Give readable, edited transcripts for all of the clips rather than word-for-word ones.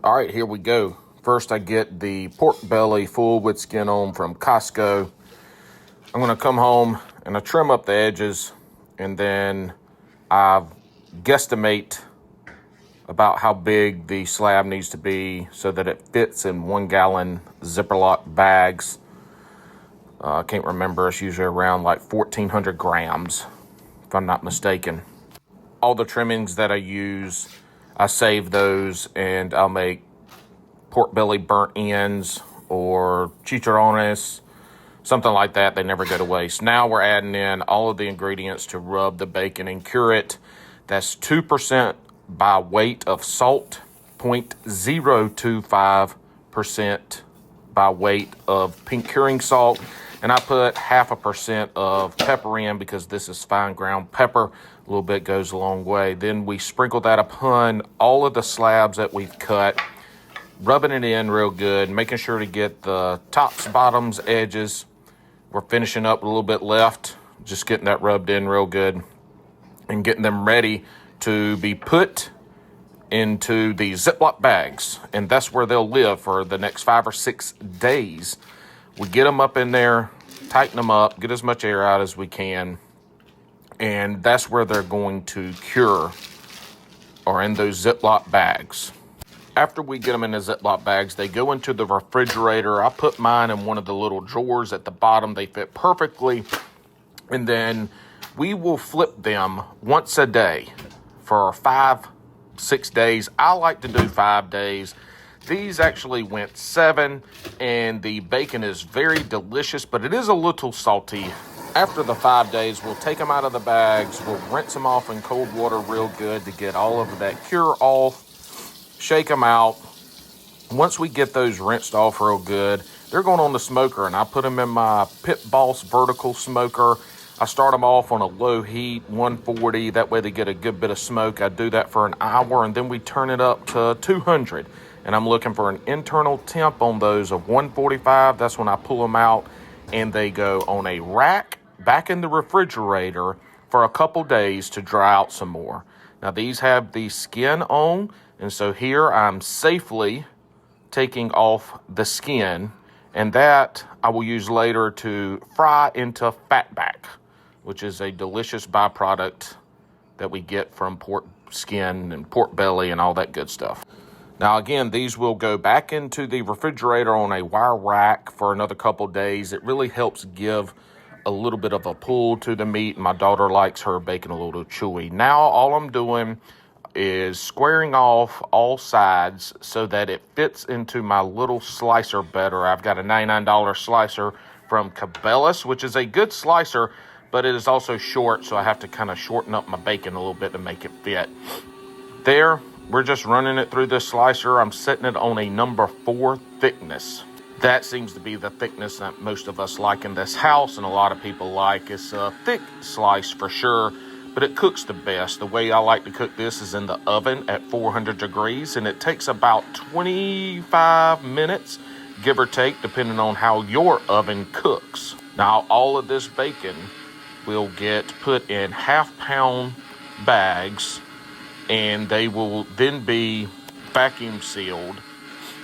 All right, here we go. First, I get the pork belly full with skin on from Costco. I'm gonna come home and I trim up the edges, and then I guesstimate about how big the slab needs to be so that it fits in 1 gallon Ziploc bags. I can't remember, it's usually around like 1,400 grams, if I'm not mistaken. All the trimmings that I use, I save those and I'll make pork belly burnt ends or chicharrones, something like that. They never go to waste. Now we're adding in all of the ingredients to rub the bacon and cure it. That's 2% by weight of salt, 0.025% by weight of pink curing salt, and I put 0.5% of pepper in because this is fine ground pepper. A little bit goes a long way. Then we sprinkle that upon all of the slabs that we've cut, rubbing it in real good, making sure to get the tops, bottoms, edges. We're finishing up a little bit left, just getting that rubbed in real good and getting them ready to be put into the Ziploc bags. And that's where they'll live for the next 5 or 6 days. We get them up in there, tighten them up, get as much air out as we can. And that's where they're going to cure, or in those Ziploc bags. After we get them in the Ziploc bags, they go into the refrigerator. I put mine in one of the little drawers at the bottom. They fit perfectly. And then we will flip them once a day for 5-6 days. I like to do 5 days. These actually went 7, and the bacon is very delicious, but it is a little salty. After the 5 days, we'll take them out of the bags. We'll rinse them off in cold water real good to get all of that cure off. Shake them out. Once we get those rinsed off real good, they're going on the smoker, and I put them in my Pit Boss vertical smoker. I start them off on a low heat, 140. That way they get a good bit of smoke. I do that for an hour, and then we turn it up to 200. And I'm looking for an internal temp on those of 145. That's when I pull them out, and they go on a rack back in the refrigerator for a couple days to dry out some more. Now, these have the skin on, and so here I'm safely taking off the skin, and that I will use later to fry into fatback, which is a delicious byproduct that we get from pork skin and pork belly and all that good stuff. Now, again, these will go back into the refrigerator on a wire rack for another couple days. It really helps give a little bit of a pull to the meat. My daughter likes her bacon a little chewy. Now, all I'm doing is squaring off all sides so that it fits into my little slicer better. I've got a $99 slicer from Cabela's, which is a good slicer, but it is also short, so I have to kind of shorten up my bacon a little bit to make it fit. There, we're just running it through this slicer. I'm setting it on a number 4 thickness. That seems to be the thickness that most of us like in this house, and a lot of people like. It's a thick slice for sure, but it cooks the best. The way I like to cook this is in the oven at 400 degrees, and it takes about 25 minutes, give or take, depending on how your oven cooks. Now, all of this bacon will get put in half-pound bags, and they will then be vacuum sealed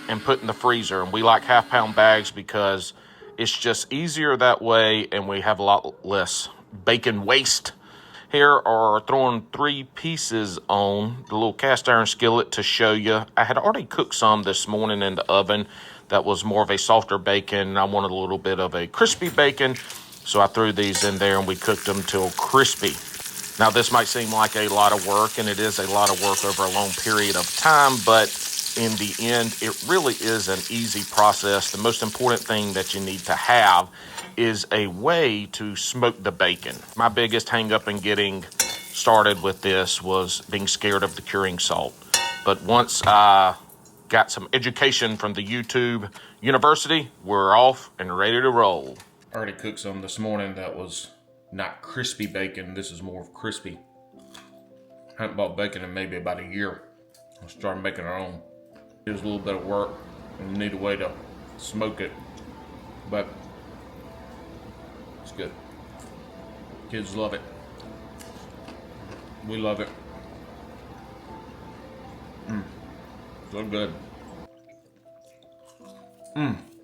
and put in the freezer. And we like half-pound bags because it's just easier that way, and we have a lot less bacon waste. Here are throwing 3 pieces on the little cast iron skillet to show you. I had already cooked some this morning in the oven that was more of a softer bacon. I wanted a little bit of a crispy bacon, so I threw these in there and we cooked them till crispy. Now, this might seem like a lot of work, and it is a lot of work over a long period of time, but in the end, it really is an easy process. The most important thing that you need to have is a way to smoke the bacon. My biggest hang-up in getting started with this was being scared of the curing salt. But once I got some education from the YouTube University, we're off and ready to roll. I already cooked some this morning that was not crispy bacon. This is more of crispy. I haven't bought bacon in maybe about a year. I started making our own. It was a little bit of work and you need a way to smoke it, but it's good. Kids love it. We love it. So good. Mm.